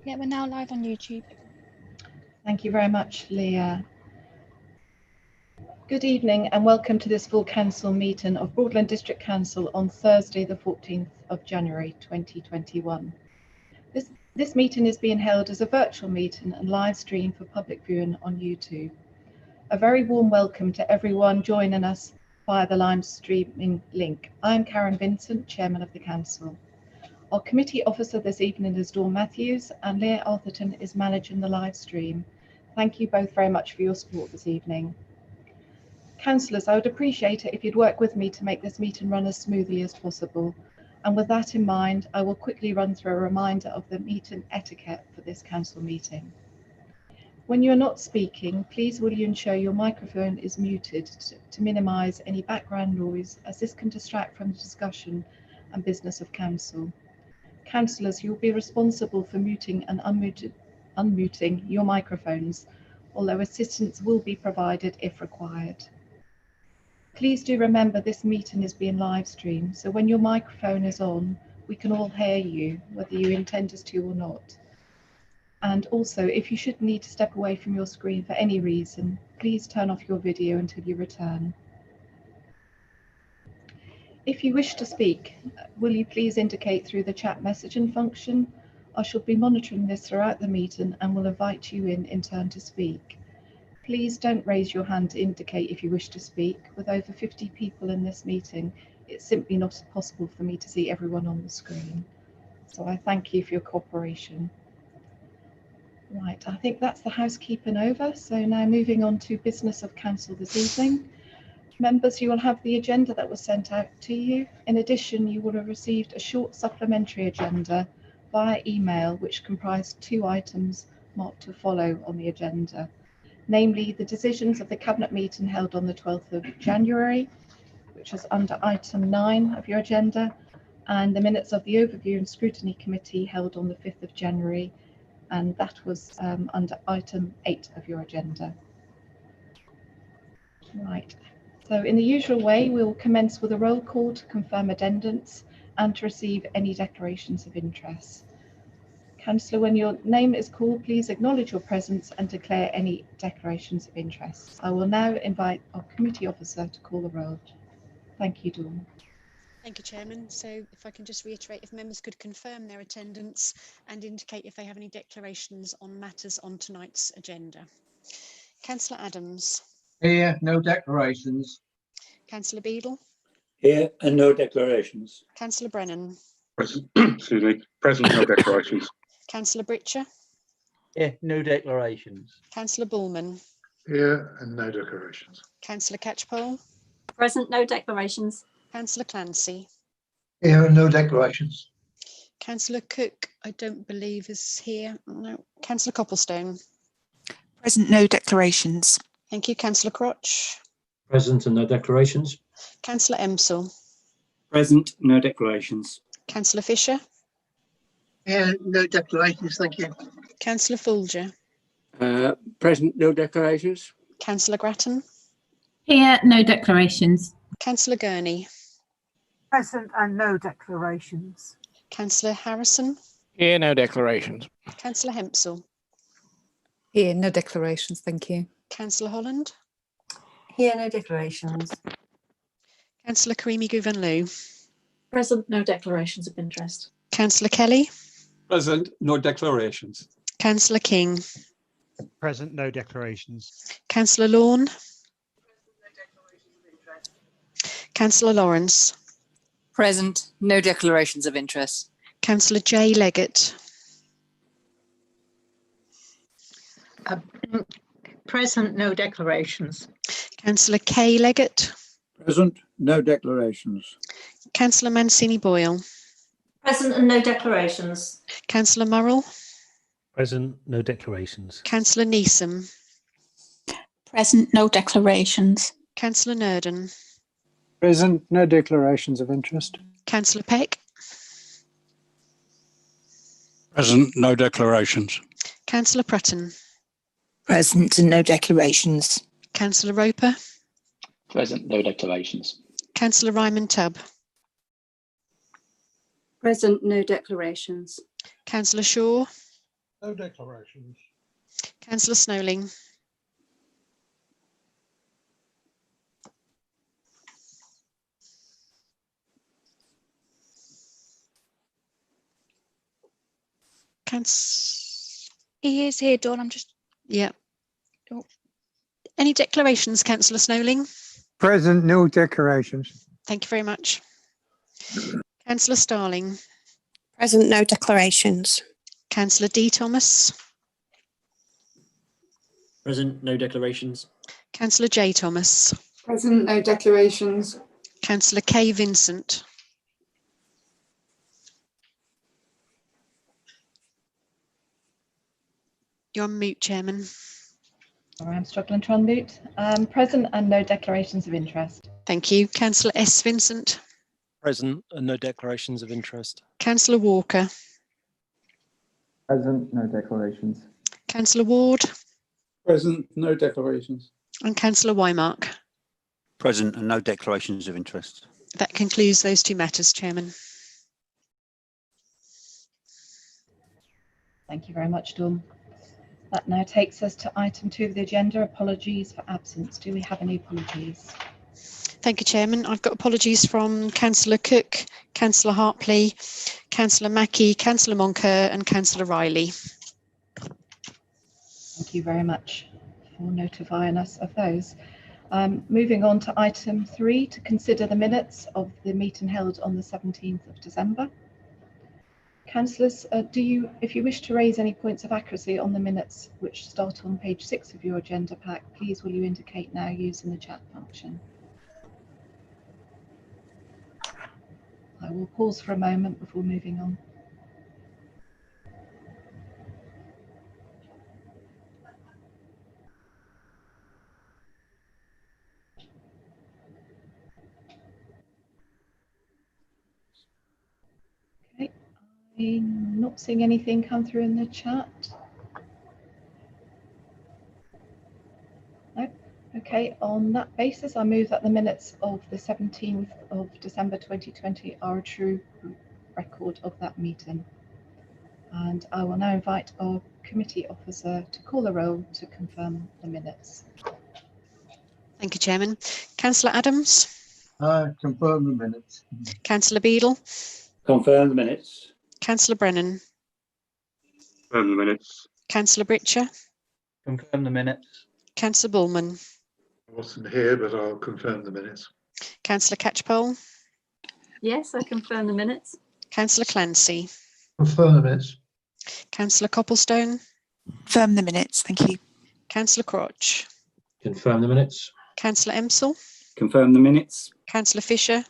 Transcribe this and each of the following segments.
Yeah, we're now live on YouTube. Thank you very much, Leah. Good evening and welcome to this full council meeting of Broadland District Council on Thursday, the 14th of January 2021. This meeting is being held as a virtual meeting and live stream for public viewing on YouTube. A very warm welcome to everyone joining us via the live streaming link. I'm Karen Vincent, Chairman of the Council. Our committee officer this evening is Dawn Matthews and Leah Arthurton is managing the live stream. Thank you both very much for your support this evening. Councillors, I would appreciate it if you'd work with me to make this meeting run as smoothly as possible. And with that in mind, I will quickly run through a reminder of the meeting etiquette for this council meeting. When you are not speaking, please will you ensure your microphone is muted to minimise any background noise, as this can distract from the discussion and business of council. Councillors, you will be responsible for muting and unmuting your microphones, although assistance will be provided if required. Please do remember this meeting is being live streamed, so when your microphone is on, we can all hear you, whether you intend us to or not. And also, if you should need to step away from your screen for any reason, please turn off your video until you return. If you wish to speak, will you please indicate through the chat messaging function? I shall be monitoring this throughout the meeting and will invite you in turn to speak. Please don't raise your hand to indicate if you wish to speak. With over 50 people in this meeting, it's simply not possible for me to see everyone on the screen. So I thank you for your cooperation. Right, I think that's the housekeeping over. So now moving on to business of council this evening. Members, you will have the agenda that was sent out to you. In addition, you will have received a short supplementary agenda via email, which comprised 2 items marked to follow on the agenda. Namely, the decisions of the Cabinet meeting held on the 12th of January, which is under item 9 of your agenda, and the minutes of the Overview and Scrutiny Committee held on the 5th of January, and that was under item 8 of your agenda. Right, so in the usual way, we will commence with a roll call to confirm attendance and to receive any declarations of interest. Councillor, when your name is called, please acknowledge your presence and declare any declarations of interest. I will now invite our committee officer to call the roll. Thank you, Dawn. Thank you, Chairman. So if I can just reiterate, if members could confirm their attendance and indicate if they have any declarations on matters on tonight's agenda. Councillor Adams. Here, no declarations. Councillor Beadle. Here and no declarations. Councillor Brennan. Present, excuse me, present, no declarations. Councillor Britcher. Yeah, no declarations. Councillor Bullman. Here and no declarations. Councillor Catchpole. Present, no declarations. Councillor Clancy. Here and no declarations. Councillor Cook, I don't believe is here. No. Councillor Copplestone. Present, no declarations. Thank you. Councillor Crotch. Present and no declarations. Councillor Emsell. Present, no declarations. Councillor Fisher. Here, no declarations, thank you. Councillor Folger. Present, no declarations. Councillor Grattan. Here, no declarations. Councillor Gurney. Present and no declarations. Councillor Harrison. Here, no declarations. Councillor Hempsell. Here, no declarations, thank you. Councillor Holland. Here, no declarations. Councillor Karimi Guvenlou. Present, no declarations of interest. Councillor Kelly. Present, no declarations. Councillor King. Present, no declarations. Councillor Lorne. Councillor Lawrence. Present, no declarations of interest. Councillor J Leggett. Present, no declarations. Councillor K Leggett. Present, no declarations. Councillor Mancini Boyle. Present and no declarations. Councillor Murrell. Present, no declarations. Councillor Neeson. Present, no declarations. Councillor Nurden. Present, no declarations of interest. Councillor Peck. Present, no declarations. Councillor Prutton. Present and no declarations. Councillor Roper. Present, no declarations. Councillor Ryman Tubb. Present, no declarations. Councillor Shaw. No declarations. Councillor Snowling. He is here, Dawn. I'm just. Yeah. Oh. Any declarations, Councillor Snowling? Present, no declarations. Thank you very much. Councillor Starling. Present, no declarations. Councillor D. Thomas. Present, no declarations. Councillor J. Thomas. Present, no declarations. Councillor K. Vincent. You're on mute, Chairman. Sorry, I'm struggling to unmute. Present and no declarations of interest. Thank you. Councillor S. Vincent. Present and no declarations of interest. Councillor Walker. Present, no declarations. Councillor Ward. Present, no declarations. And Councillor Wymark. Present and no declarations of interest. That concludes those two matters, Chairman. Thank you very much, Dawn. That now takes us to item 2 of the agenda, apologies for absence. Do we have any apologies? Thank you, Chairman. I've got apologies from Councillor Cook, Councillor Hartley, Councillor Mackie, Councillor Moncur and Councillor Riley. Thank you very much for notifying us of those. Moving on to item 3, to consider the minutes of the meeting held on the 17th of December. Councillors, if you wish to raise any points of accuracy on the minutes which start on page 6 of your agenda pack, please will you indicate now using the chat function. I will pause for a moment before moving on. Okay, I'm not seeing anything come through in the chat. No. Okay, on that basis, I move that the minutes of the 17th of December 2020 are a true record of that meeting. And I will now invite our committee officer to call the roll to confirm the minutes. Thank you, Chairman. Councillor Adams. Confirm the minutes. Councillor Beadle. Confirm the minutes. Councillor Brennan. Confirm the minutes. Councillor Britcher. Confirm the minutes. Councillor Bullman. I wasn't here, but I'll confirm the minutes. Councillor Catchpole. Yes, I confirm the minutes. Councillor Clancy. Confirm the minutes. Councillor Copplestone. Confirm the minutes. Thank you. Councillor Crotch. Confirm the minutes. Councillor Emsell. Confirm the minutes. Councillor Fisher.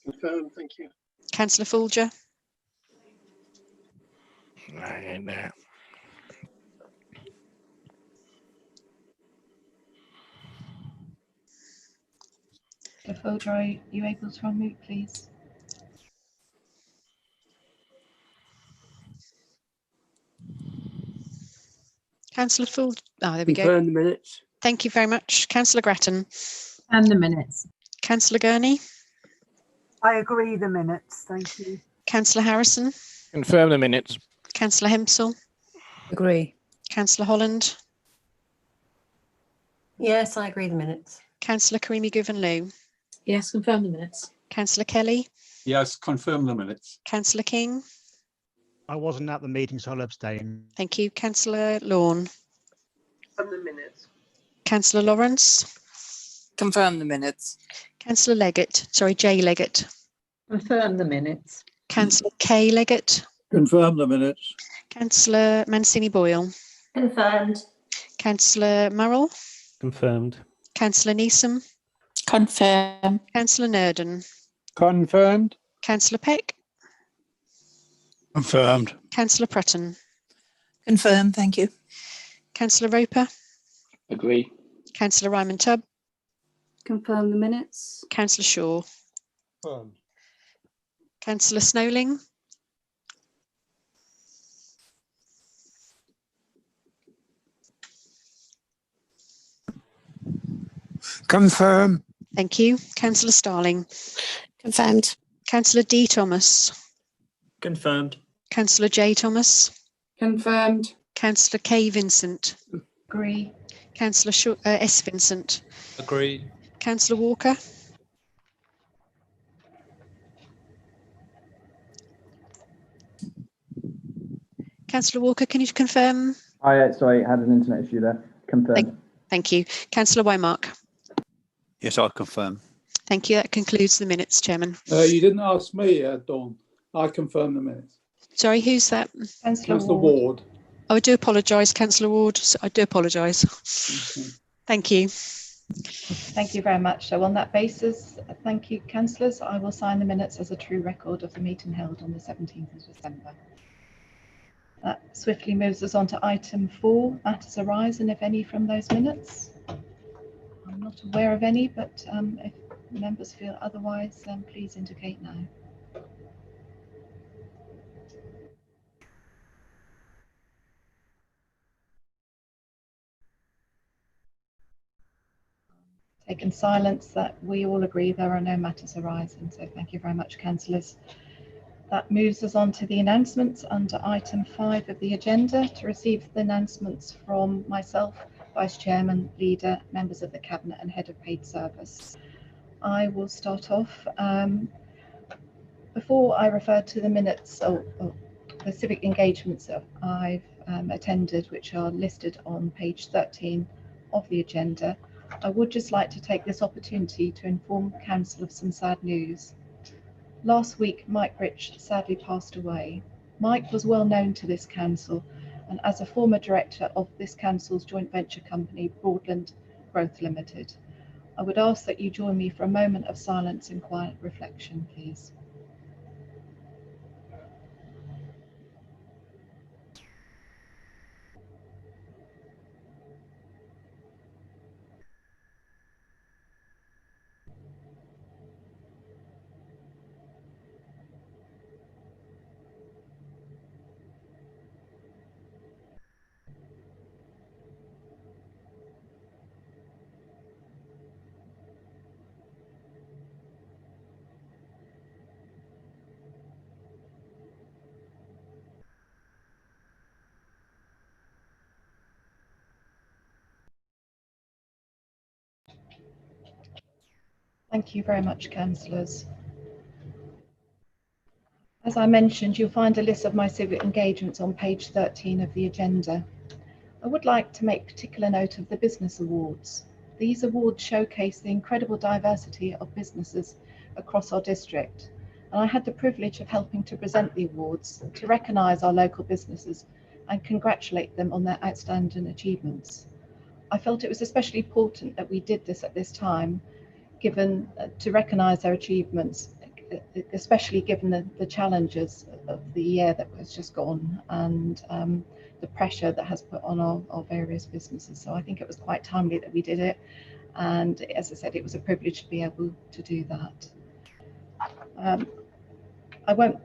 Confirm, thank you. Councillor Folger. Right there. Councillor Folger, are you able to unmute, please? Councillor Folger. Oh, there we go. Confirm the minutes. Thank you very much. Councillor Grattan. And the minutes. Councillor Gurney. I agree the minutes, thank you. Councillor Harrison. Confirm the minutes. Councillor Hempsell. Agree. Councillor Holland. Yes, I agree the minutes. Councillor Karimi Guvenlou. Yes, confirm the minutes. Councillor Kelly. Yes, confirm the minutes. Councillor King. I wasn't at the meeting, so I'll abstain. Thank you. Councillor Lawn. Confirm the minutes. Councillor Lawrence. Confirm the minutes. Councillor Leggett. Sorry, J Leggett. Confirm the minutes. Councillor K Leggett. Confirm the minutes. Councillor Mancini Boyle. Confirmed. Councillor Murrell. Confirmed. Councillor Neeson. Confirm. Councillor Nurden. Confirmed. Councillor Peck. Confirmed. Councillor Prutton. Confirm. Thank you. Councillor Roper. Agree. Councillor Ryman Tubb. Confirm the minutes. Councillor Shaw. Confirmed. Councillor Snowling. Confirm. Thank you. Councillor Starling. Confirmed. Councillor D Thomas. Confirmed. Councillor J Thomas. Confirmed. Councillor K. Vincent. Agree. Councillor S. Vincent. Agree. Councillor Walker. Councillor Walker, can you confirm? Sorry, I had an internet issue there. Confirmed. Thank you. Councillor Waymark. Yes, I confirm. Thank you. That concludes the minutes, Chairman. You didn't ask me, Dawn. I confirm the minutes. Sorry, who's that? Councillor Ward. Oh, I do apologise, Councillor Ward. I do apologise. Thank you. Thank you very much. So on that basis, thank you, councillors. I will sign the minutes as a true record of the meeting held on the 17th of December. That swiftly moves us on to item 4, matters arise, and if any from those minutes. I'm not aware of any, but if members feel otherwise, please indicate now. Taken silence that we all agree there are no matters arising, so thank you very much, councillors. That moves us on to the announcements under item 5 of the agenda, to receive the announcements from myself, Vice Chairman, Leader, members of the Cabinet and Head of Paid Service. I will start off. Before I refer to the minutes or the civic engagements that I've attended, which are listed on page 13 of the agenda, I would just like to take this opportunity to inform Council of some sad news. Last week, Mike Rich sadly passed away. Mike was well known to this council, and as a former director of this council's joint venture company, Broadland Growth Limited. I would ask that you join me for a moment of silence and quiet reflection, please. Thank you very much, councillors. As I mentioned, you'll find a list of my civic engagements on page 13 of the agenda. I would like to make particular note of the Business Awards. These awards showcase the incredible diversity of businesses across our district, and I had the privilege of helping to present the awards to recognise our local businesses and congratulate them on their outstanding achievements. I felt it was especially important that we did this at this time, given to recognise their achievements, especially given the challenges of the year that has just gone and the pressure that has put on our various businesses. So I think it was quite timely that we did it, and as I said, it was a privilege to be able to do that. I won't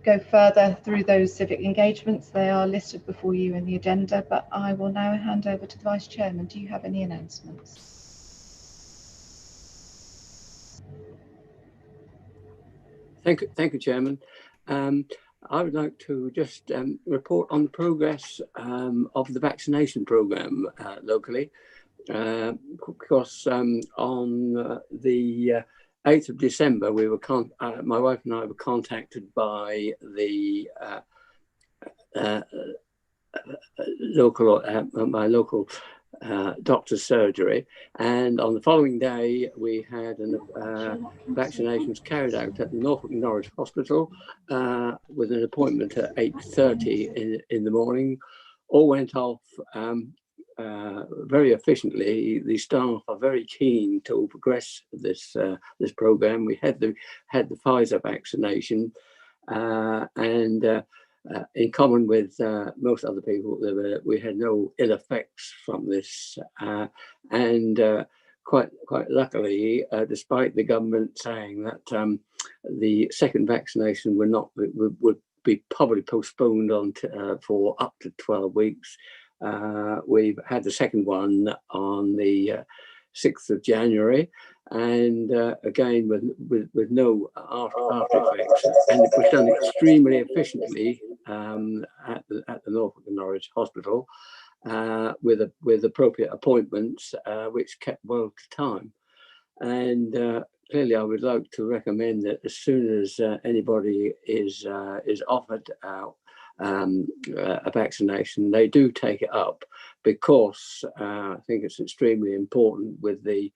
go further through those civic engagements. They are listed before you in the agenda, but I will now hand over to the Vice Chairman. Do you have any announcements? Thank you, Chairman. I would like to just report on the progress of the vaccination programme locally. Because on the 8th of December, we were my wife and I were contacted by the my local doctor's surgery, and on the following day we had vaccinations carried out at the Norfolk Norwich Hospital with an appointment at 8:30 in the morning. All went off very efficiently. The staff are very keen to progress this program. We had the Pfizer vaccination, and in common with most other people, we had no ill effects from this, and quite luckily, despite the government saying that the second vaccination would be probably postponed on for up to 12 weeks. We've had the second one on the 6th of January, and again with no after effects, and it was done extremely efficiently at the Norfolk and Norwich Hospital with appropriate appointments, which kept well to time. And clearly, I would like to recommend that as soon as anybody is offered a vaccination, they do take it up, because I think it's extremely important with the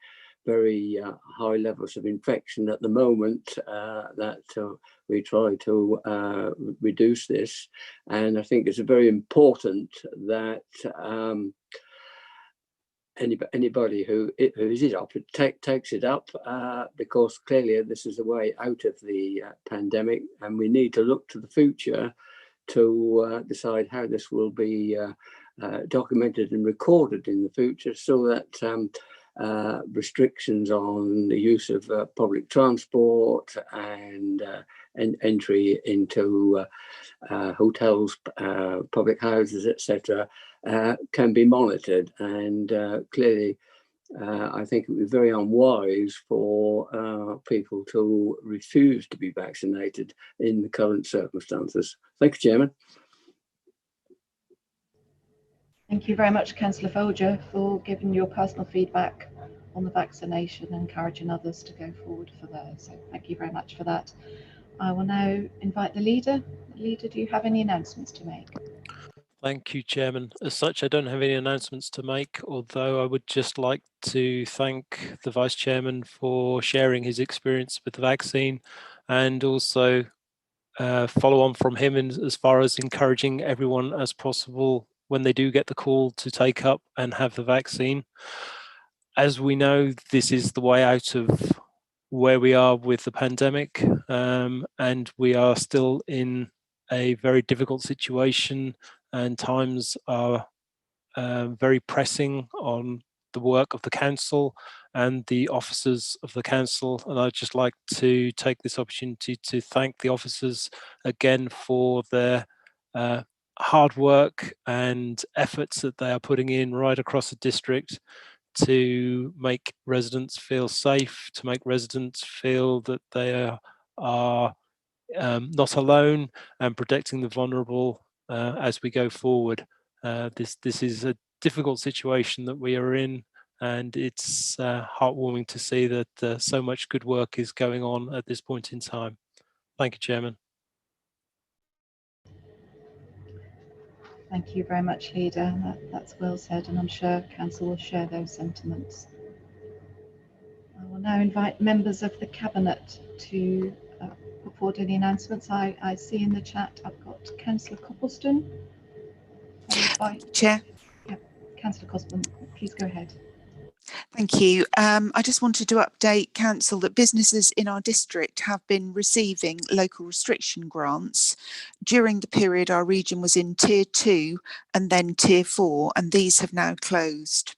very high levels of infection at the moment that we try to reduce this. And I think it's very important that anybody who is offered takes it up, because clearly this is the way out of the pandemic, and we need to look to the future to decide how this will be documented and recorded in the future, so that restrictions on the use of public transport and entry into hotels, public houses, etc., can be monitored. And clearly, I think it would be very unwise for people to refuse to be vaccinated in the current circumstances. Thank you, Chairman. Thank you very much, Councillor Folger, for giving your personal feedback on the vaccination and encouraging others to go forward for theirs. So thank you very much for that. I will now invite the leader. Leader, do you have any announcements to make? Thank you, Chairman. As such, I don't have any announcements to make, although I would just like to thank the Vice Chairman for sharing his experience with the vaccine, and also follow on from him as far as encouraging everyone as possible when they do get the call to take up and have the vaccine. As we know, this is the way out of where we are with the pandemic, and we are still in a very difficult situation, and times are very pressing on the work of the council and the officers of the council. And I'd just like to take this opportunity to thank the officers again for their hard work and efforts that they are putting in right across the district to make residents feel safe, to make residents feel that they are not alone, and protecting the vulnerable as we go forward. This is a difficult situation that we are in, and it's heartwarming to see that so much good work is going on at this point in time. Thank you, Chairman. Thank you very much, Leader. That's well said, and I'm sure Council will share those sentiments. I will now invite members of the Cabinet to put forward any announcements. I see in the chat I've got Councillor Coppleston. Chair. Yeah, Councillor Cosman, please go ahead. Thank you. I just wanted to update Council that businesses in our district have been receiving local restriction grants. During the period our region was in Tier 2 and then Tier 4, and these have now closed.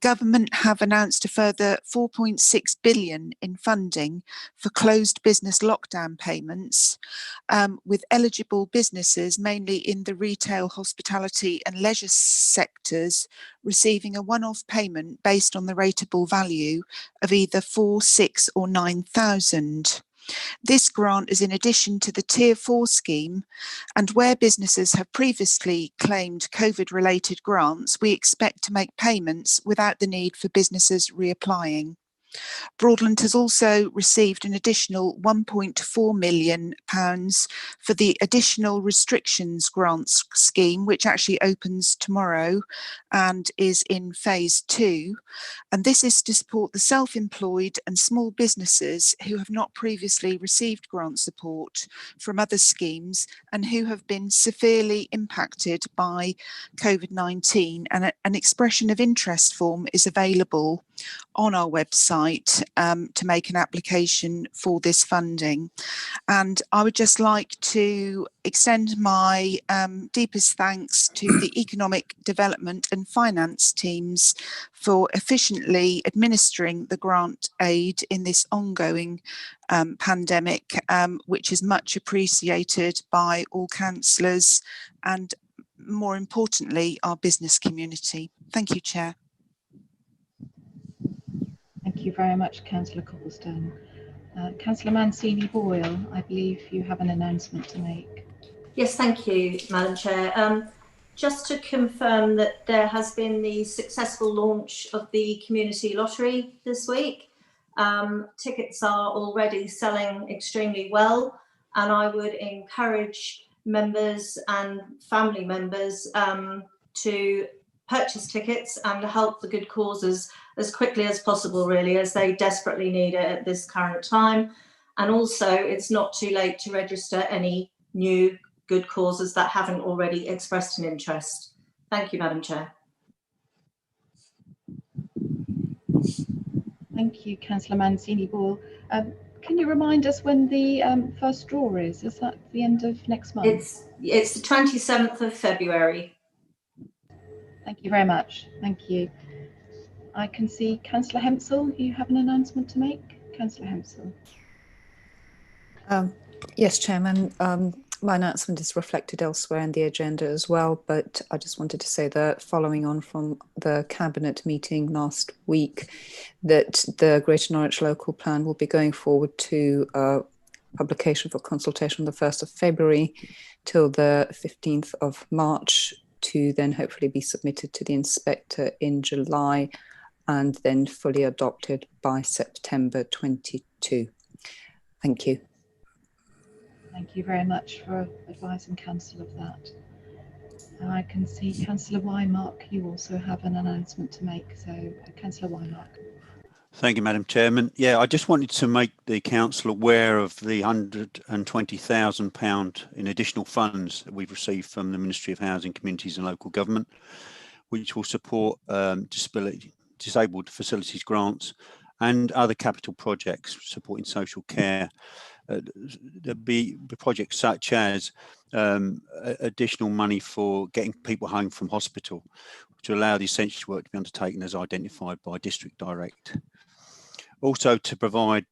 Government have announced a further 4.6 billion in funding for closed business lockdown payments, with eligible businesses, mainly in the retail, hospitality and leisure sectors, receiving a one-off payment based on the rateable value of either 4, 6 or 9,000. This grant is in addition to the Tier 4 scheme, and where businesses have previously claimed COVID-related grants, we expect to make payments without the need for businesses reapplying. Broadland has also received an additional £1.4 million for the additional restrictions grants scheme, which actually opens tomorrow and is in phase 2. And this is to support the self-employed and small businesses who have not previously received grant support from other schemes and who have been severely impacted by COVID-19. And an expression of interest form is available on our website to make an application for this funding. And I would just like to extend my deepest thanks to the Economic Development and Finance teams for efficiently administering the grant aid in this ongoing pandemic, which is much appreciated by all councillors and, more importantly, our business community. Thank you, Chair. Thank you very much, Councillor Cobblestone. Councillor Mancini Boyle, I believe you have an announcement to make. Yes, thank you, Madam Chair. Just to confirm that there has been the successful launch of the community lottery this week. Tickets are already selling extremely well, and I would encourage members and family members to purchase tickets and help the good causes as quickly as possible, really, as they desperately need it at this current time. And also, it's not too late to register any new good causes that haven't already expressed an interest. Thank you, Madam Chair. Thank you, Councillor Mancini Boyle. Can you remind us when the first draw is? Is that the end of next month? It's the 27th of February. Thank you very much. Thank you. I can see Councillor Hempsall, you have an announcement to make? Councillor Hempsall. Yes, Chairman. My announcement is reflected elsewhere in the agenda as well, but I just wanted to say that following on from the Cabinet meeting last week, that the Greater Norwich Local Plan will be going forward to publication for consultation on the 1st of February till the 15th of March, to then hopefully be submitted to the Inspector in July and then fully adopted by September 22. Thank you. Thank you very much for advising Council of that. I can see Councillor Wymark, you also have an announcement to make. So Councillor Wymark. Thank you, Madam Chairman. Yeah, I just wanted to make the council aware of the £120,000 in additional funds that we've received from the Ministry of Housing, Communities and Local Government, which will support disabled facilities grants and other capital projects supporting social care. There'll be projects such as additional money for getting people home from hospital to allow the essential work to be undertaken as identified by District Direct. Also to provide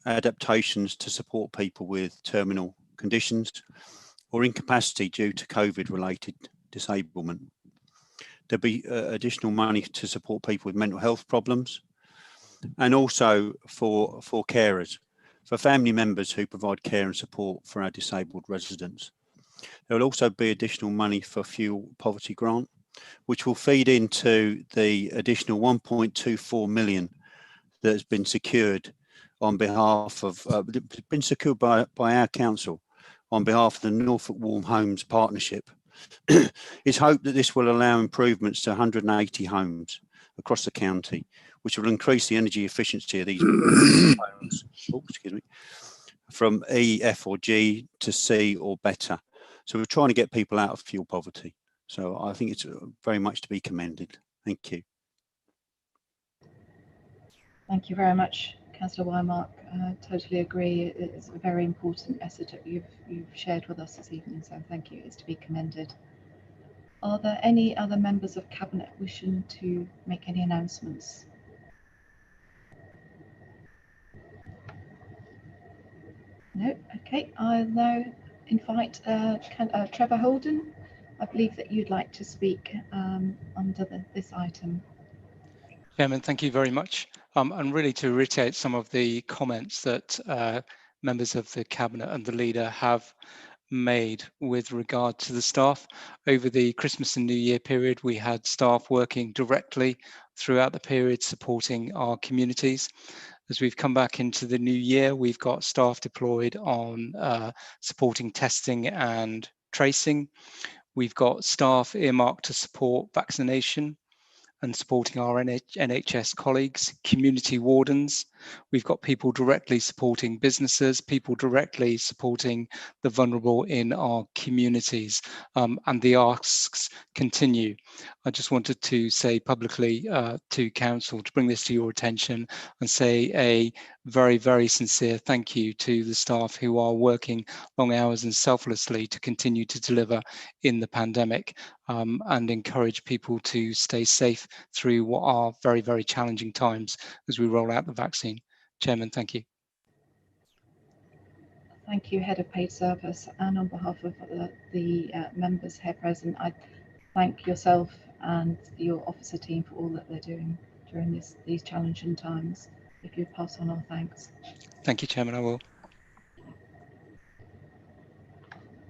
adaptations to support people with terminal conditions or incapacity due to COVID-related disablement. There'll be additional money to support people with mental health problems, and also for carers, for family members who provide care and support for our disabled residents. There will also be additional money for fuel poverty grant, which will feed into the additional 1.24 million that has been secured on behalf of, been secured by our council on behalf of the Norfolk Warm Homes Partnership. It's hoped that this will allow improvements to 180 homes across the county, which will increase the energy efficiency of these homes, from E, F or G to C or better. So we're trying to get people out of fuel poverty. So I think it's very much to be commended. Thank you. Thank you very much, Councillor Wymark. I totally agree. It's a very important message that you've shared with us this evening, so thank you. It's to be commended. Are there any other members of Cabinet wishing to make any announcements? No? Okay, I'll now invite Trevor Holden. I believe that you'd like to speak under this item. Chairman, thank you very much. And really to reiterate some of the comments that members of the Cabinet and the leader have made with regard to the staff. Over the Christmas and New Year period, we had staff working directly throughout the period supporting our communities. As we've come back into the new year, we've got staff deployed on supporting testing and tracing. We've got staff earmarked to support vaccination and supporting our NHS colleagues, community wardens. We've got people directly supporting businesses, people directly supporting the vulnerable in our communities, and the asks continue. I just wanted to say publicly to Council to bring this to your attention and say a very, very sincere thank you to the staff who are working long hours and selflessly to continue to deliver in the pandemic, and encourage people to stay safe through what are very, very challenging times as we roll out the vaccine. Chairman, thank you. Thank you, Head of Paid Service, and on behalf of the members here present, I thank yourself and your officer team for all that they're doing during these challenging times. If you pass on our thanks. Thank you, Chairman, I will.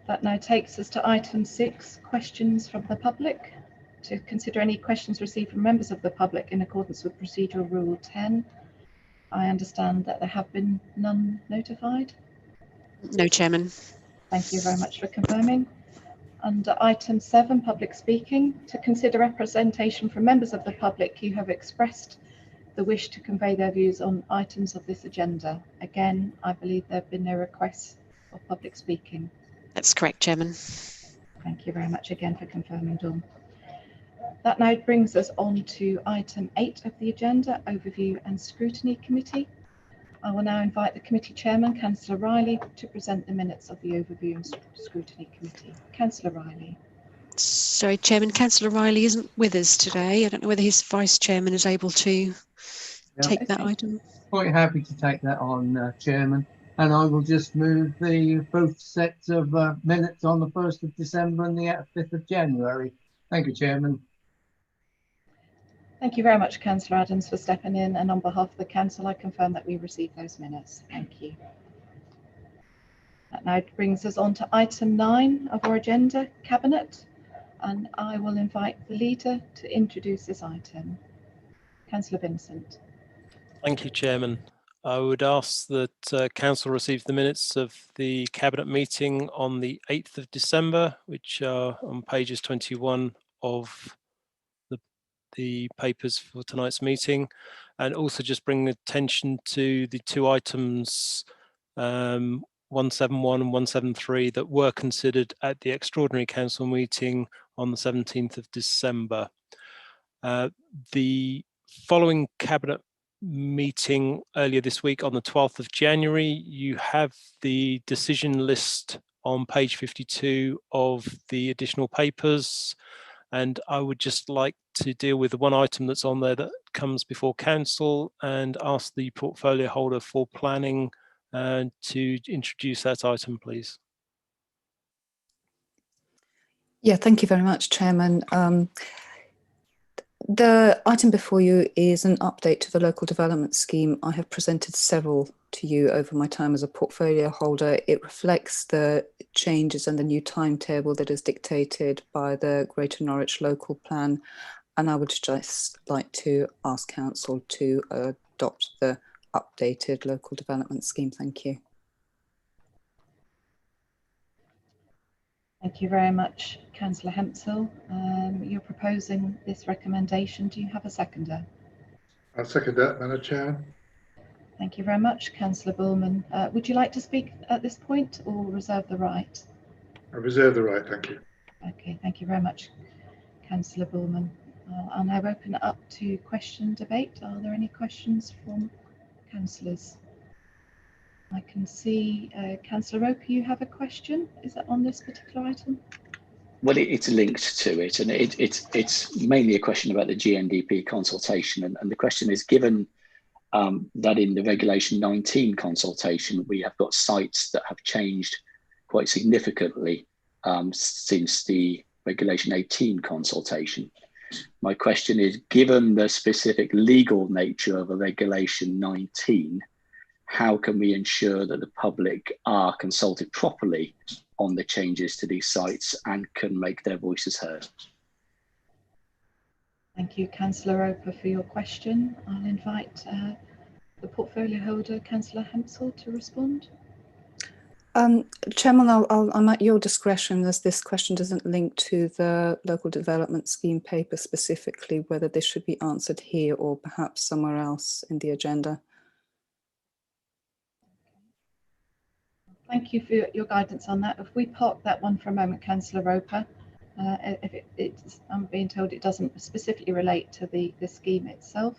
That now takes us to item 6, questions from the public. To consider any questions received from members of the public in accordance with procedural rule 10. I understand that there have been none notified. No, Chairman. Thank you very much for confirming. Under item 7, public speaking, to consider representation from members of the public who have expressed the wish to convey their views on items of this agenda. Again, I believe there have been no requests for public speaking. That's correct, Chairman. Thank you very much again for confirming, Dawn. That now brings us on to item 8 of the agenda, Overview and Scrutiny Committee. I will now invite the committee chairman, Councillor Riley, to present the minutes of the Overview and Scrutiny Committee. Councillor Riley. Sorry, Chairman, Councillor Riley isn't with us today. I don't know whether his vice chairman is able to take that item. Quite happy to take that on, Chairman. And I will just move both sets of minutes on the 1st of December and the 5th of January. Thank you, Chairman. Thank you very much, Councillor Adams, for stepping in, and on behalf of the Council, I confirm that we received those minutes. Thank you. That now brings us on to item 9 of our agenda, Cabinet, and I will invite the leader to introduce this item. Councillor Vincent. Thank you, Chairman. I would ask that Council receive the minutes of the Cabinet meeting on the 8th of December, which are on pages 21 of the papers for tonight's meeting, and also just bring attention to the 2 items 171 and 173 that were considered at the extraordinary council meeting on the 17th of December. The following Cabinet meeting earlier this week on the 12th of January, you have the decision list on page 52 of the additional papers. And I would just like to deal with the one item that's on there that comes before Council and ask the portfolio holder for planning to introduce that item, please. Yeah, thank you very much, Chairman. The item before you is an update to the local development scheme. I have presented several to you over my time as a portfolio holder. It reflects the changes and the new timetable that is dictated by the Greater Norwich Local Plan, and I would just like to ask Council to adopt the updated local development scheme. Thank you. Thank you very much, Councillor Hemphill. You're proposing this recommendation. Do you have a seconder? I'll second that, Madam Chair. Thank you very much, Councillor Bullman. Would you like to speak at this point or reserve the right? I reserve the right, thank you. Okay, thank you very much, Councillor Bullman. I'll now open it up to question debate. Are there any questions from councillors? I can see Councillor Roper, you have a question. Is that on this particular item? Well, it's linked to it, and it's mainly a question about the GNDP consultation. And the question is, given that in the Regulation 19 consultation, we have got sites that have changed quite significantly since the Regulation 18 consultation. My question is, given the specific legal nature of a Regulation 19, how can we ensure that the public are consulted properly on the changes to these sites and can make their voices heard? Thank you, Councillor Roper, for your question. I'll invite the portfolio holder, Councillor Hemphill, to respond. Chairman, I'm at your discretion, as this question doesn't link to the local development scheme paper specifically, whether this should be answered here or perhaps somewhere else in the agenda. Thank you for your guidance on that. If we park that one for a moment, Councillor Roper, if I'm being told it doesn't specifically relate to the scheme itself.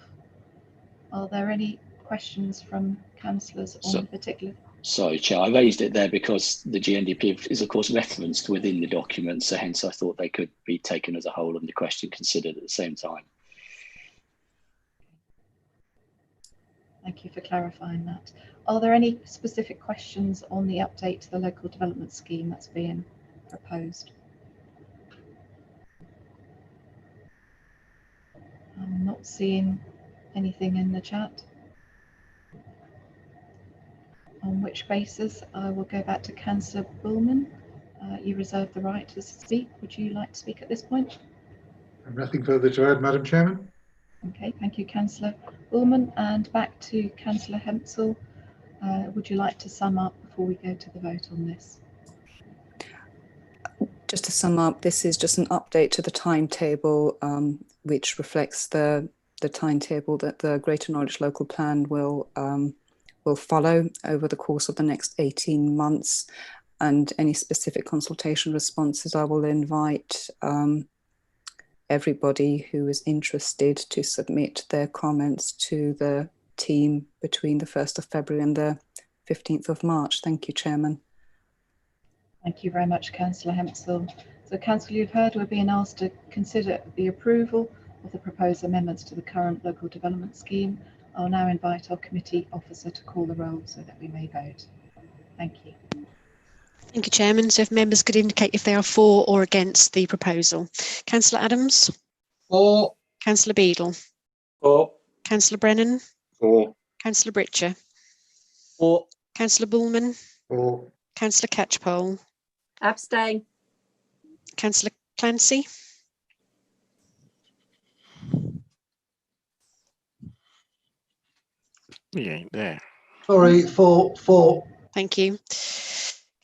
Are there any questions from councillors on the particular? Sorry, Chair, I raised it there because the GNDP is, of course, referenced within the document, so hence I thought they could be taken as a whole and the question considered at the same time. Thank you for clarifying that. Are there any specific questions on the update to the local development scheme that's being proposed? I'm not seeing anything in the chat. On which basis I will go back to Councillor Bullman. You reserve the right to speak. Would you like to speak at this point? Nothing further to add, Madam Chairman. Okay, thank you, Councillor Bullman. And back to Councillor Hempsall. Would you like to sum up before we go to the vote on this? Just to sum up, this is just an update to the timetable, which reflects the timetable that the Greater Norwich Local Plan will follow over the course of the next 18 months. And any specific consultation responses, I will invite everybody who is interested to submit their comments to the team between the 1st of February and the 15th of March. Thank you, Chairman. Thank you very much, Councillor Hempsall. So, Councillor, you've heard we're being asked to consider the approval of the proposed amendments to the current local development scheme. I'll now invite our committee officer to call the roll so that we may vote. Thank you. Thank you, Chairman. So if members could indicate if they are for or against the proposal. Councillor Adams? For. Councillor Beadle? For. Councillor Brennan? For. Councillor Britcher? For. Councillor Bullman? For. Councillor Catchpole? Abstain. Councillor Clancy? He ain't there. Sorry, for. Thank you.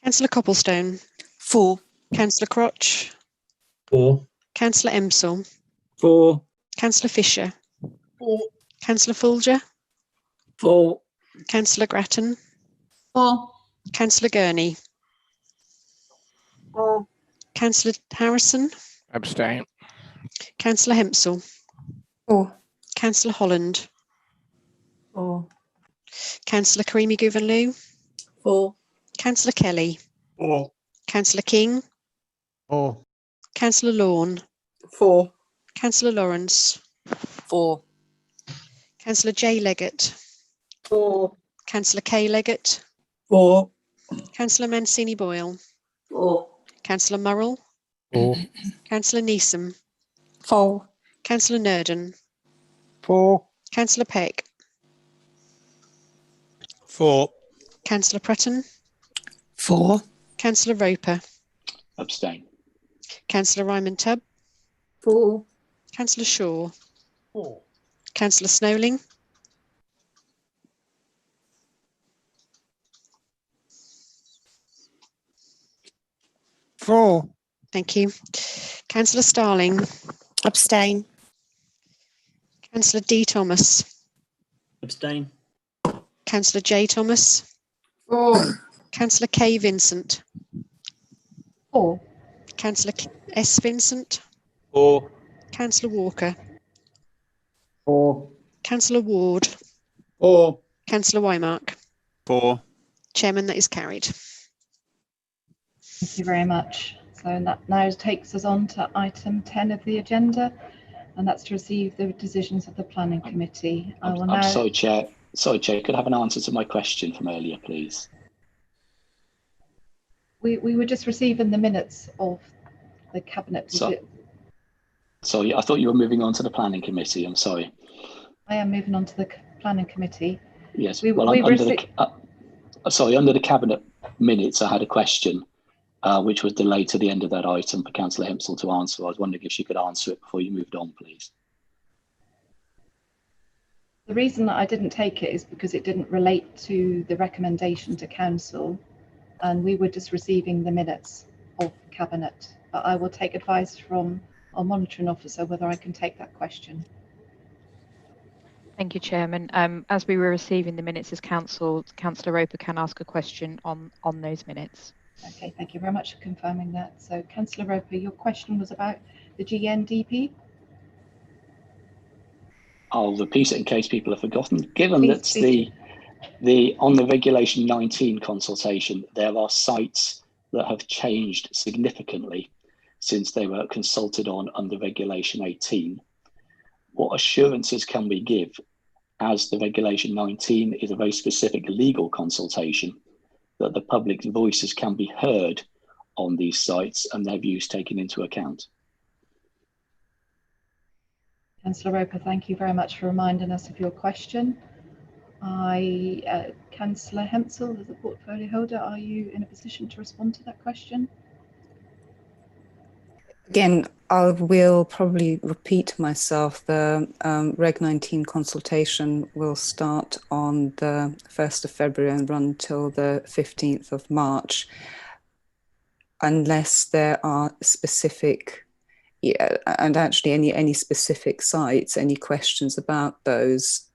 Councillor Copplestone? For. Councillor Crotch? For. Councillor Emsall? For. Councillor Fisher? For. Councillor Folger? For. Councillor Grattan? For. Councillor Gurney? For. Councillor Harrison? Abstain. Councillor Hempsall? For. Councillor Holland? For. Councillor Karimi Guvenlou? For. Councillor Kelly? For. Councillor King? For. Councillor Lawn? For. Councillor Lawrence? For. Councillor J Leggett? For. Councillor K Leggett? For. Councillor Mancini Boyle? For. Councillor Murrell? For. Councillor Neeson? For. Councillor Nurden? For. Councillor Peck? For. Councillor Prutton? For. Councillor Roper? Abstain. Councillor Ryman Tubb? For. Councillor Shaw? For. Councillor Snowling? For. Thank you. Councillor Starling? Abstain. Councillor D Thomas? Abstain. Councillor J Thomas? For. Councillor K Vincent? For. Councillor S Vincent? For. Councillor Walker? For. Councillor Ward? For. Councillor Wymark? For. Chairman, that is carried. Thank you very much. So that now takes us on to item 10 of the agenda, and that's to receive the decisions of the Planning Committee. I'm sorry, Chair. Sorry, Chair. Could I have an answer to my question from earlier, please? We were just receiving the minutes of the Cabinet. Sorry, I thought you were moving on to the Planning Committee. I'm sorry. I am moving on to the Planning Committee. Yes. Under the Cabinet minutes, I had a question, which was delayed to the end of that item for Councillor Hempsall to answer. I was wondering if she could answer it before you moved on, please. The reason that I didn't take it is because it didn't relate to the recommendation to Council, and we were just receiving the minutes of Cabinet. But I will take advice from our monitoring officer whether I can take that question. Thank you, Chairman. As we were receiving the minutes as Council, Councillor Roper can ask a question on those minutes. Okay, thank you very much for confirming that. So, Councillor Roper, your question was about the GNDP? I'll repeat it in case people have forgotten. Given that on the Regulation 19 consultation, there are sites that have changed significantly since they were consulted on under Regulation 18. What assurances can we give, as the Regulation 19 is a very specific legal consultation, that the public's voices can be heard on these sites and their views taken into account? Councillor Roper, thank you very much for reminding us of your question. Councillor Hemphill, as a portfolio holder, are you in a position to respond to that question? Again, I will probably repeat myself. The Reg 19 consultation will start on the 1st of February and run till the 15th of March, unless there are specific, and actually any specific sites, any questions about those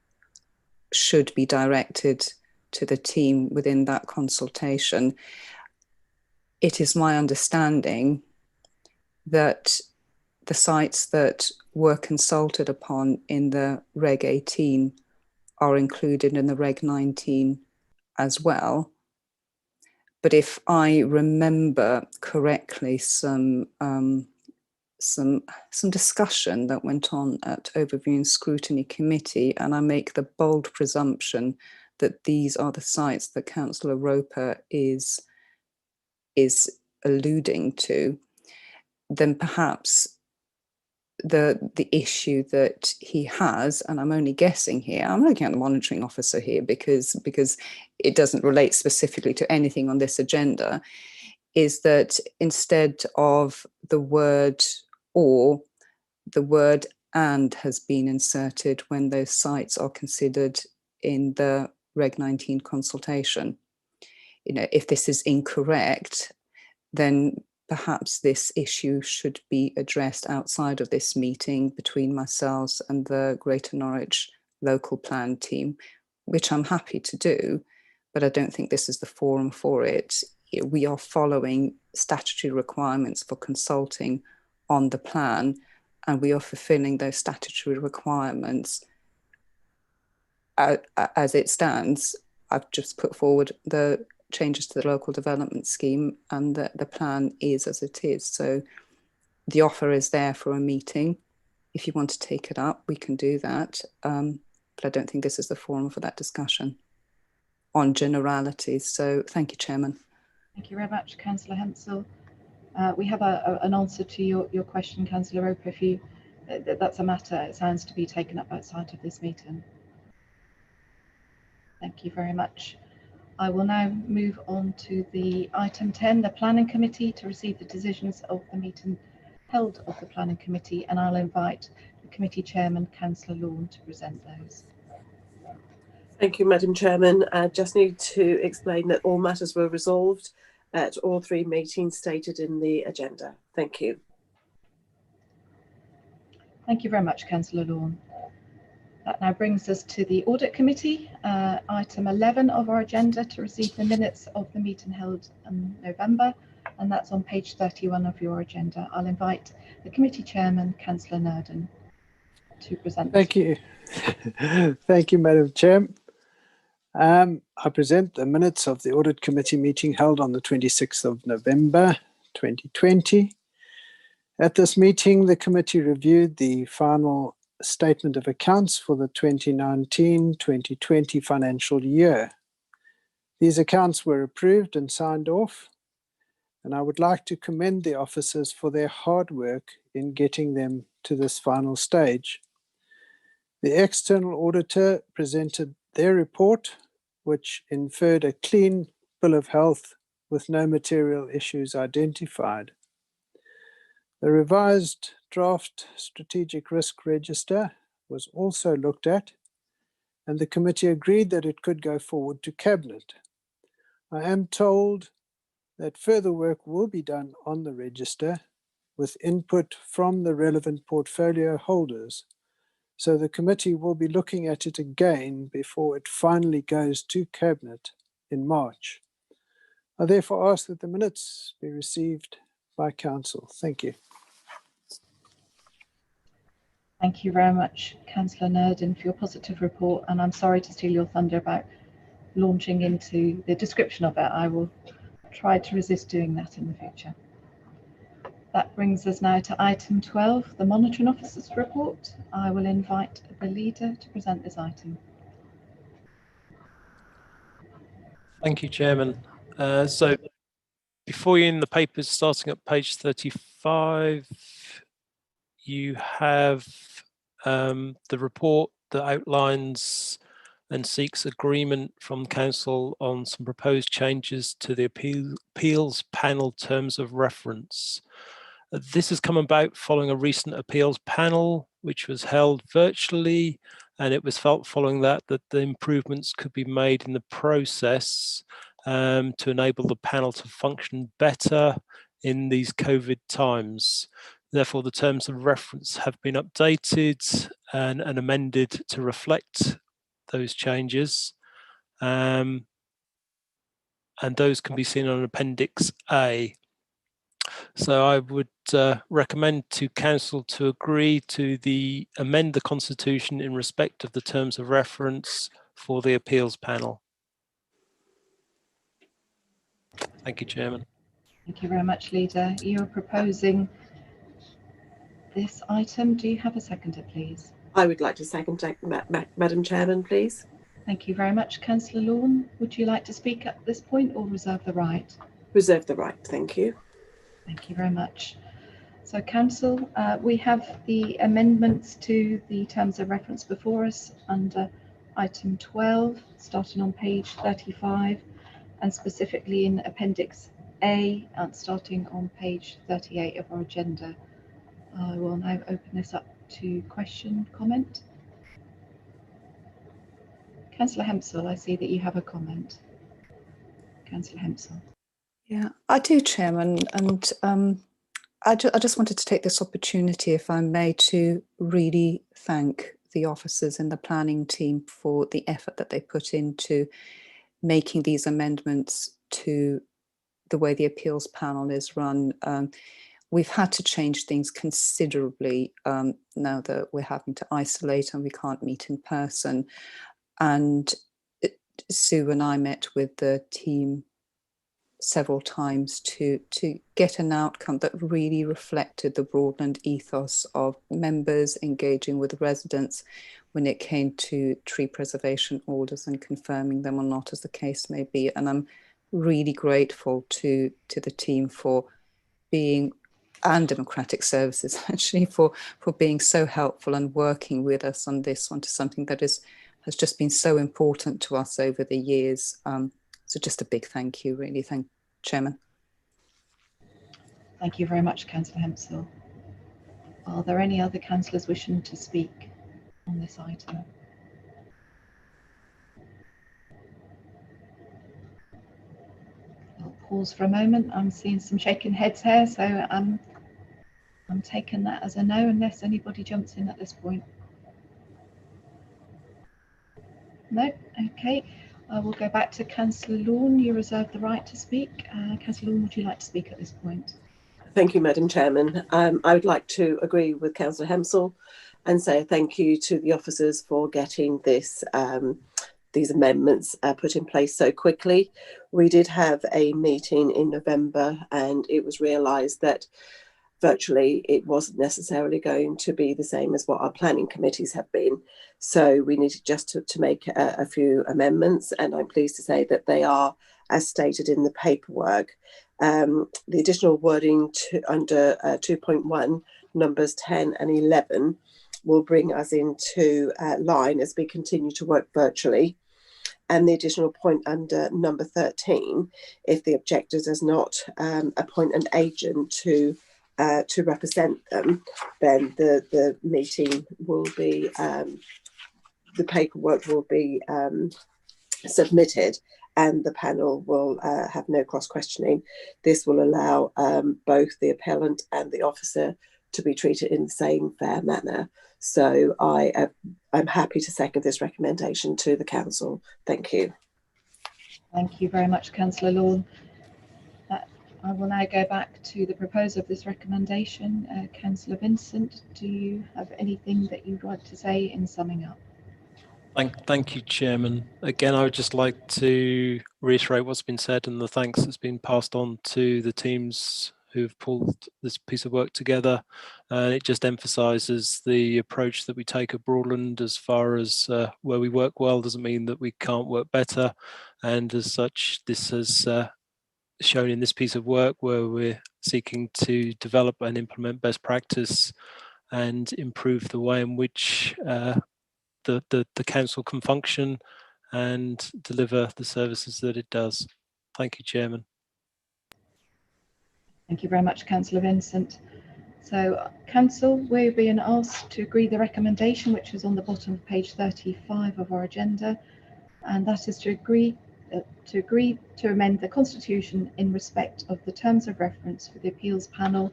should be directed to the team within that consultation. It is my understanding that the sites that were consulted upon in the Reg 18 are included in the Reg 19 as well. But if I remember correctly, some discussion that went on at Overview and Scrutiny Committee, and I make the bold presumption that these are the sites that Councillor Roper is alluding to, then perhaps the issue that he has, and I'm only guessing here, I'm looking at the monitoring officer here because it doesn't relate specifically to anything on this agenda, is that instead of the word or, the word and has been inserted when those sites are considered in the Reg 19 consultation. You know, if this is incorrect, then perhaps this issue should be addressed outside of this meeting between myself and the Greater Norwich local plan team, which I'm happy to do, but I don't think this is the forum for it. We are following statutory requirements for consulting on the plan, and we are fulfilling those statutory requirements as it stands. I've just put forward the changes to the local development scheme, and the plan is as it is. So the offer is there for a meeting. If you want to take it up, we can do that. But I don't think this is the forum for that discussion on generalities. So thank you, Chairman. Thank you very much, Councillor Hemphill. We have an answer to your question, Councillor Roper. If you, that's a matter, it sounds to be taken up outside of this meeting. Thank you very much. I will now move on to the item 10, the Planning Committee, to receive the decisions of the meeting held of the Planning Committee, and I'll invite the Committee Chairman, Councillor Lawn, to present those. Thank you, Madam Chairman. I just need to explain that all matters were resolved at all three meetings stated in the agenda. Thank you. Thank you very much, Councillor Lawn. That now brings us to the Audit Committee, item 11 of our agenda, to receive the minutes of the meeting held in November, and that's on page 31 of your agenda. I'll invite the Committee Chairman, Councillor Nurden, to present. Thank you. Thank you, Madam Chair. I present the minutes of the Audit Committee meeting held on the 26th of November 2020. At this meeting, the committee reviewed the final statement of accounts for the 2019-2020 financial year. These accounts were approved and signed off, and I would like to commend the officers for their hard work in getting them to this final stage. The external auditor presented their report, which inferred a clean bill of health with no material issues identified. The revised draft strategic risk register was also looked at, and the committee agreed that it could go forward to Cabinet. I am told that further work will be done on the register with input from the relevant portfolio holders, so the committee will be looking at it again before it finally goes to Cabinet in March. I therefore ask that the minutes be received by Council. Thank you. Thank you very much, Councillor Nurden, for your positive report, and I'm sorry to steal your thunder about launching into the description of it. I will try to resist doing that in the future. That brings us now to item 12, the Monitoring Officer's report. I will invite the leader to present this item. Thank you, Chairman. So before you in the papers, starting at page 35, you have the report that outlines and seeks agreement from Council on some proposed changes to the appeals panel terms of reference. This has come about following a recent appeals panel, which was held virtually, and it was felt following that the improvements could be made in the process to enable the panel to function better in these COVID times. Therefore, the terms of reference have been updated and amended to reflect those changes. And those can be seen on Appendix A. So I would recommend to Council to agree to amend the Constitution in respect of the terms of reference for the appeals panel. Thank you, Chairman. Thank you very much, Leader. You're proposing this item. Do you have a seconder, please? I would like to second, Madam Chairman, please. Thank you very much. Councillor Lawn, would you like to speak at this point or reserve the right? Reserve the right, thank you. Thank you very much. So Council, we have the amendments to the terms of reference before us under item 12, starting on page 35, and specifically in Appendix A, starting on page 38 of our agenda. I will now open this up to question, comment. Councillor Hempsall, I see that you have a comment. Councillor Hempsall. Yeah, I do, Chairman, and I just wanted to take this opportunity, if I may, to really thank the officers in the planning team for the effort that they put into making these amendments to the way the appeals panel is run. We've had to change things considerably now that we're having to isolate and we can't meet in person. And Sue and I met with the team several times to get an outcome that really reflected the Broadland ethos of members engaging with residents when it came to tree preservation orders and confirming them or not, as the case may be. And I'm really grateful to the team for being, and Democratic Services actually, for being so helpful and working with us on this onto something that has just been so important to us over the years. So just a big thank you, really. Thank Chairman. Thank you very much, Councillor Hempsall. Are there any other councillors wishing to speak on this item? I'll pause for a moment. I'm seeing some shaking heads here, so I'm taking that as a no unless anybody jumps in at this point. No? Okay. I will go back to Councillor Lawn. You reserve the right to speak. Councillor Lawn, would you like to speak at this point? Thank you, Madam Chairman. I would like to agree with Councillor Hempsall and say thank you to the officers for getting this these amendments put in place so quickly. We did have a meeting in November and it was realised that virtually it wasn't necessarily going to be the same as what our planning committees have been. So we needed just to make a few amendments, and I'm pleased to say that they are as stated in the paperwork. The additional wording under 2.1, numbers 10 and 11 will bring us into line as we continue to work virtually. And the additional point under number 13, if the objector does not appoint an agent to represent them, then the meeting will be, the paperwork will be submitted and the panel will have no cross-questioning. This will allow both the appellant and the officer to be treated in the same fair manner. So I'm happy to second this recommendation to the council. Thank you. Thank you very much, Councillor Lawn. I will now go back to the proposer of this recommendation. Councillor Vincent, do you have anything that you'd like to say in summing up? Thank you, Chairman. Again, I would just like to reiterate what's been said and the thanks that's been passed on to the teams who've pulled this piece of work together. And it just emphasises the approach that we take at Broadland as far as where we work well doesn't mean that we can't work better. And as such, this has shown in this piece of work where we're seeking to develop and implement best practice and improve the way in which the council can function and deliver the services that it does. Thank you, Chairman. Thank you very much, Councillor Vincent. So, Council, we're being asked to agree the recommendation, which is on the bottom of page 35 of our agenda, and that is to agree to amend the Constitution in respect of the terms of reference for the appeals panel,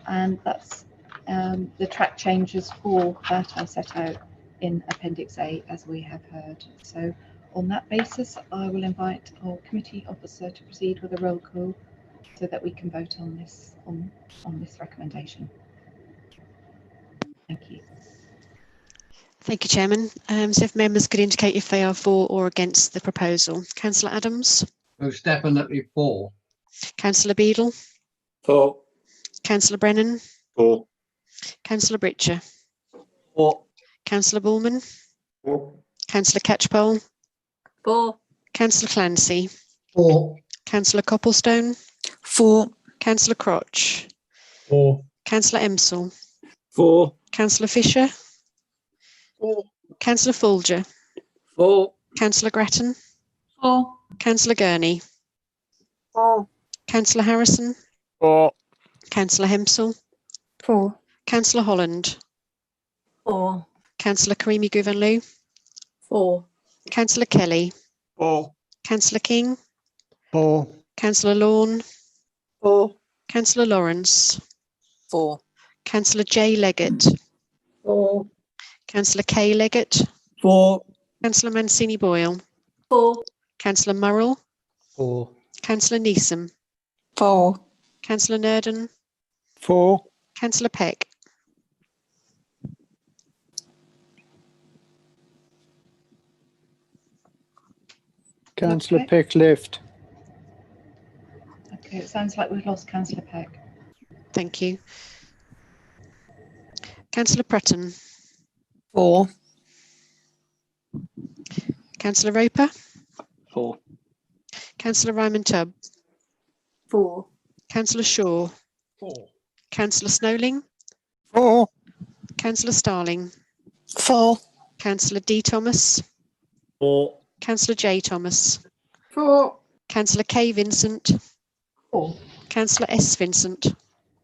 and that's the track changes for that are set out in Appendix A, as we have heard. So, on that basis, I will invite our committee officer to proceed with a roll call so that we can vote on this recommendation. Thank you. Thank you, Chairman. So if members could indicate if they are for or against the proposal. Councillor Adams? Most definitely for. Councillor Beadle? For. Councillor Brennan? For. Councillor Britcher? For. Councillor Bullman? For. Councillor Catchpole? For. Councillor Clancy? For. Councillor Copplestone? For. Councillor Crotch? For. Councillor Emsall? For. Councillor Fisher? For. Councillor Folger? For. Councillor Grattan? For. Councillor Gurney? For. Councillor Harrison? For. Councillor Hempsall? For. Councillor Holland? For. Councillor Karimi Guvanlu? For. Councillor Kelly? For. Councillor King? For. Councillor Lawn? For. Councillor Lawrence? For. Councillor J Leggett? For. Councillor K Leggett? For. Councillor Mancini Boyle? For. Councillor Murrell? For. Councillor Neeson? For. Councillor Nurden? For. Councillor Peck? Councillor Peck left. Okay, it sounds like we've lost Councillor Peck. Thank you. Councillor Prutton? For. Councillor Roper? For. Councillor Ryman Tubb? For. Councillor Shaw? For. Councillor Snowling? For. Councillor Starling? For. Councillor D Thomas? For. Councillor J Thomas? For. Councillor K Vincent? For. Councillor S Vincent?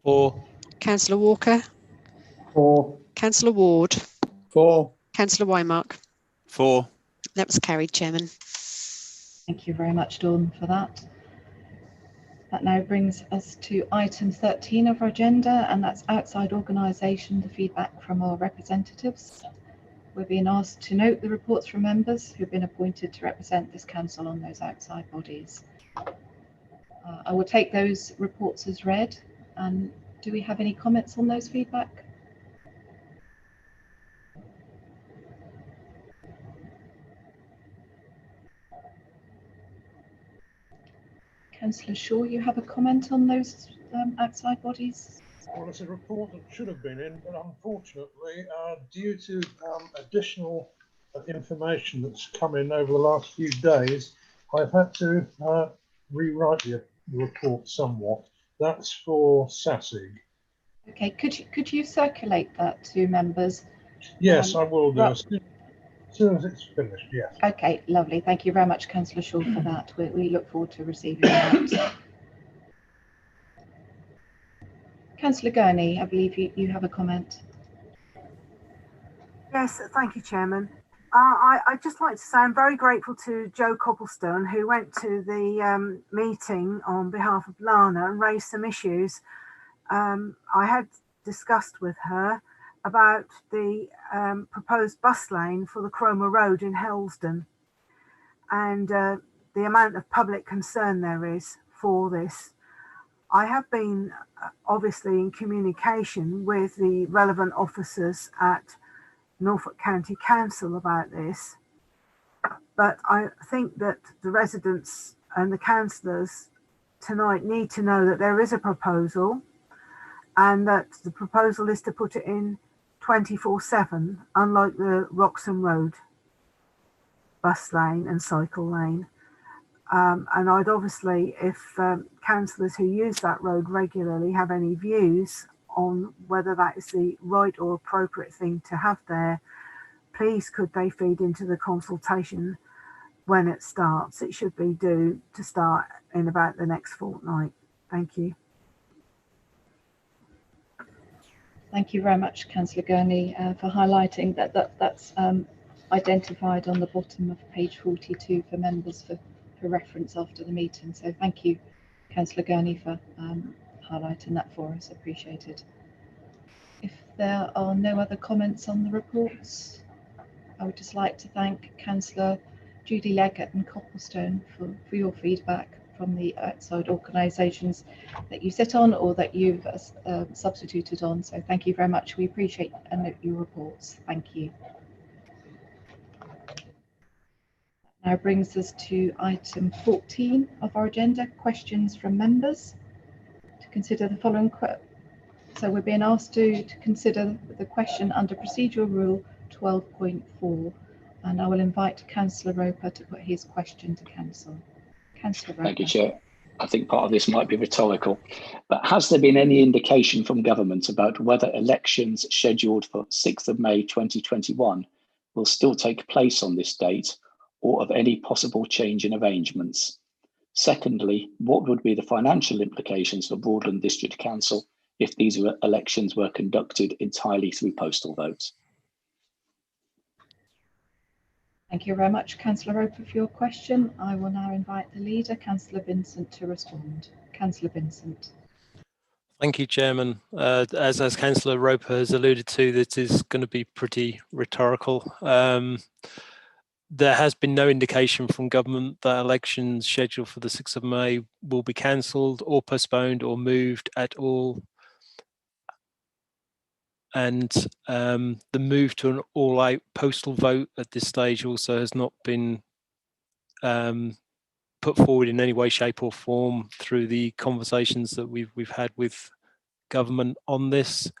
For. Councillor Walker? For. Councillor Ward? For. Councillor Wymark? For. That was carried, Chairman. Thank you very much, Dawn, for that. That now brings us to item 13 of our agenda, and that's outside organisation, the feedback from our representatives. We're being asked to note the reports from members who've been appointed to represent this council on those outside bodies. I will take those reports as read. And do we have any comments on those feedback? Councillor Shaw, you have a comment on those outside bodies? Well, it's a report that should have been in, but unfortunately, due to additional information that's come in over the last few days, I've had to rewrite the report somewhat. That's for SASIG. Okay, could you circulate that to members? Yes, I will do. As soon as it's finished, yes. Okay, lovely. Thank you very much, Councillor Shaw, for that. We look forward to receiving that. Councillor Gurney, I believe you have a comment. Yes, thank you, Chairman. I'd just like to say I'm very grateful to Jo Copplestone, who went to the meeting on behalf of Lana and raised some issues. I had discussed with her about the proposed bus lane for the Cromer Road in Helsden and the amount of public concern there is for this. I have been obviously in communication with the relevant officers at Norfolk County Council about this, but I think that the residents and the councillors tonight need to know that there is a proposal and that the proposal is to put it in 24/7, unlike the Wroxham Road bus lane and cycle lane. And I'd obviously, if councillors who use that road regularly have any views on whether that is the right or appropriate thing to have there, please could they feed into the consultation when it starts? It should be due to start in about the next fortnight. Thank you. Thank you very much, Councillor Gurney, for highlighting that's identified on the bottom of page 42 for members for reference after the meeting. So thank you, Councillor Gurney, for highlighting that for us. Appreciated. If there are no other comments on the reports, I would just like to thank Councillor Judy Leggett and Copplestone for your feedback from the outside organisations that you sit on or that you've substituted on. So thank you very much. We appreciate and note your reports. Thank you. Now brings us to item 14 of our agenda, questions from members. To consider the following so we're being asked to consider the question under procedural rule 12.4, and I will invite Councillor Roper to put his question to Council. Councillor Roper. Thank you, Chair. I think part of this might be rhetorical, but has there been any indication from government about whether elections scheduled for 6th of May 2021 will still take place on this date, or of any possible change in arrangements? Secondly, what would be the financial implications for Broadland District Council if these elections were conducted entirely through postal votes? Thank you very much, Councillor Roper, for your question. I will now invite the leader, Councillor Vincent, to respond. Councillor Vincent. Thank you, Chairman. As Councillor Roper has alluded to, this is going to be pretty rhetorical. There has been no indication from government that elections scheduled for the 6th of May will be cancelled or postponed or moved at all. And the move to an all-out postal vote at this stage also has not been put forward in any way, shape or form through the conversations that we've had with government on this.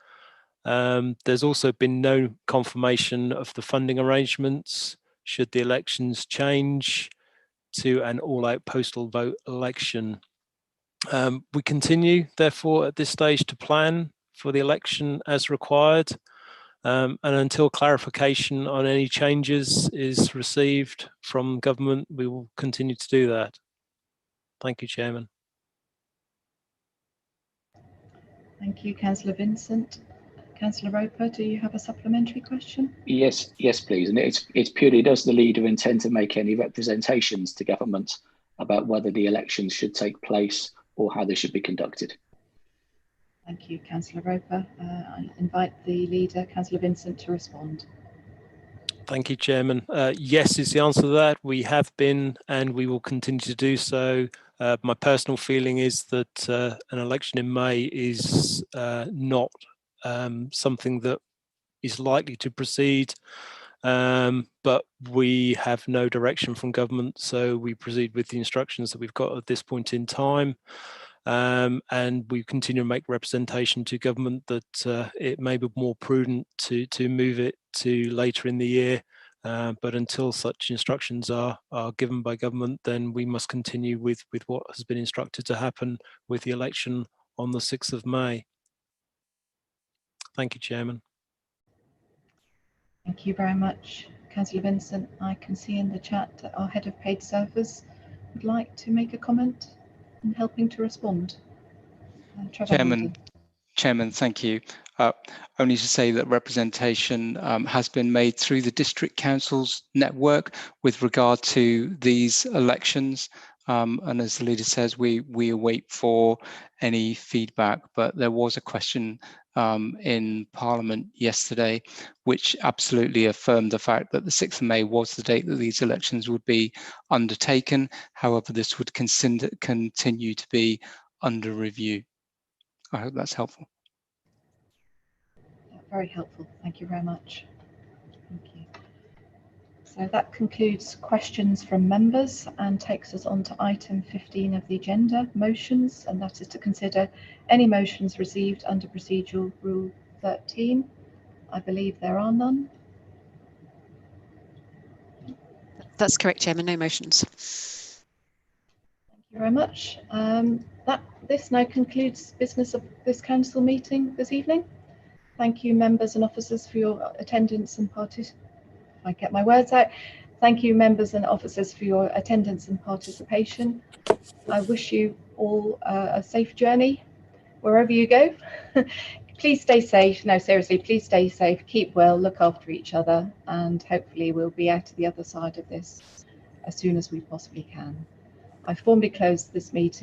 There's also been no confirmation of the funding arrangements should the elections change to an all-out postal vote election. We continue, therefore, at this stage to plan for the election as required, and until clarification on any changes is received from government, we will continue to do that. Thank you, Chairman. Thank you, Councillor Vincent. Councillor Roper, do you have a supplementary question? Yes, please. And it's purely, does the leader intend to make any representations to government about whether the elections should take place or how they should be conducted? Thank you, Councillor Roper. I invite the leader, Councillor Vincent, to respond. Thank you, Chairman. Yes is the answer to that. We have been and we will continue to do so. My personal feeling is that an election in May is not something that is likely to proceed, but we have no direction from government, so we proceed with the instructions that we've got at this point in time. And we continue to make representation to government that it may be more prudent to move it to later in the year, but until such instructions are given by government, then we must continue with what has been instructed to happen with the election on the 6th of May. Thank you, Chairman. Thank you very much, Councillor Vincent. I can see in the chat that our head of paid servers would like to make a comment and helping to respond. Chairman, thank you. Only to say that representation has been made through the District Council's network with regard to these elections. And as the leader says, we await for any feedback, but there was a question in Parliament yesterday, which absolutely affirmed the fact that the 6th of May was the date that these elections would be undertaken. However, this would continue to be under review. I hope that's helpful. Very helpful. Thank you very much. Thank you. So that concludes questions from members and takes us on to item 15 of the agenda, motions, and that is to consider any motions received under procedural rule 13. I believe there are none. That's correct, Chairman. No motions. Thank you very much. This now concludes business of this council meeting this evening. Thank you, members and officers, for your attendance and I get my words out. Thank you, members and officers, for your attendance and participation. I wish you all a safe journey wherever you go. Please stay safe. No, seriously, please stay safe. Keep well, look after each other, and hopefully we'll be out to the other side of this as soon as we possibly can. I formally close this meeting.